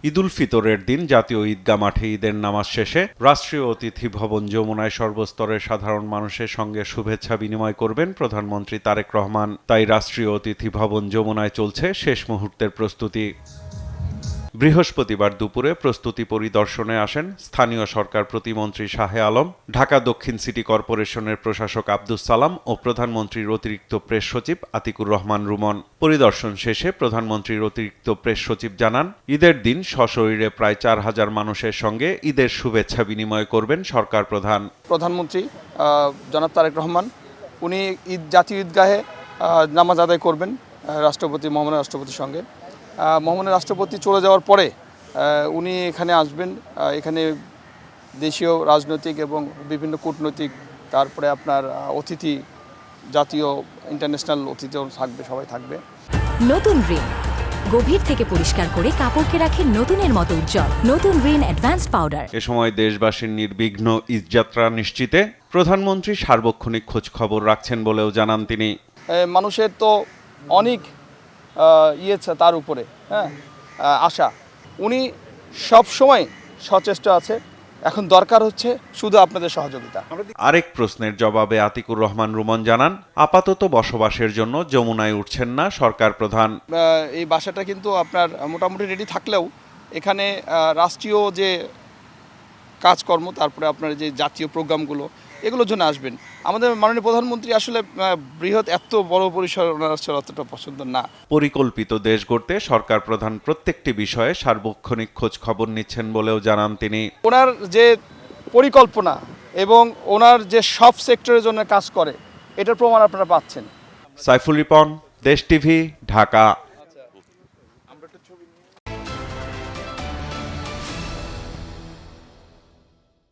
ঈদুল ফিতরের দিন জাতীয় ঈদগাহ মাঠে ঈদের নামাজ শেষে রাষ্ট্রীয় অতিথি ভবন যমুনায় সর্বস্তরের সাধারণ মানুষের সঙ্গে শুভেচ্ছা বিনিময় করবেন প্রধানমন্ত্রী তারেক রহমান। তাই রাষ্ট্রীয় অতিথি ভবন যমুনায় চলছে শেষ মুহূর্তের প্রস্তুতি। বৃহস্পতিবার দুপুরে প্রস্তুতি পরিদর্শনে আসেন স্থানীয় সরকার প্রতিমন্ত্রী শাহে আলম, ঢাকা দক্ষিণ সিটি কর্পোরেশনের প্রশাসক আব্দুস সালাম ও প্রধানমন্ত্রীর অতিরিক্ত প্রেস সচিব আতিকুর রহমান রুমন। পরিদর্শন শেষে প্রধানমন্ত্রীর অতিরিক্ত প্রেস সচিব জানান, ঈদের দিন সশরীরে প্রায় 4,000 মানুষের সঙ্গে ঈদের শুভেচ্ছা বিনিময় করবেন সরকার প্রধান। প্রধানমন্ত্রী জনাব তারেক রহমান উনি জাতীয় ঈদগাহে নামাজ আদায় করবেন মহামান্য রাষ্ট্রপতির সঙ্গে। মহামান্য রাষ্ট্রপতি চলে যাওয়ার পরে উনি এখানে আসবেন। এখানে দেশীয় রাজনৈতিক এবং বিভিন্ন কূটনৈতিক, তারপরে আপনার অতিথি, জাতীয় ইন্টারন্যাশনাল অতিথিও থাকবে, সবাই থাকবে। নতুন রিন গভীর থেকে পরিষ্কার করে কাপড়কে রাখে নতুনের মতো উজ্জ্বল। নতুন রিন অ্যাডভান্সড পাউডার। এ সময় দেশবাসীর নির্বিঘ্ন ঈদযাত্রা নিশ্চিতে প্রধানমন্ত্রী সার্বক্ষণিক খোঁজ খবর রাখছেন বলেও জানান তিনি। মানুষের তো অনেক তার উপরে আশা, উনি সব সময় সচেষ্ট আছে। এখন দরকার হচ্ছে শুধু আপনাদের সহযোগিতা। আরেক প্রশ্নের জবাবে আতিকুর রহমান রুমন জানান, আপাতত বসবাসের জন্য যমুনায় উঠছেন না সরকার প্রধান। এই বাসাটা কিন্তু আপনার মোটামুটি রেডি থাকলেও এখানে রাষ্ট্রীয় যে কাজকর্ম, তারপরে আপনার যে জাতীয় প্রোগ্রামগুলো, এগুলোর জন্য আসবেন। আমাদের মাননীয় প্রধানমন্ত্রী আসলে এত বড় পরিসর ওনার অতটা পছন্দ না। পরিকল্পিত দেশ গড়তে সরকার প্রধান প্রত্যেকটি বিষয়ে সার্বক্ষণিক খোঁজ খবর নিচ্ছেন বলেও জানান তিনি। ওনার যে পরিকল্পনা এবং ওনার যে সব সেক্টরের জন্য কাজ করে, এটার প্রমাণ আপনারা পাচ্ছেন। সাইফুল রিপন, দেশ টিভি, ঢাকা।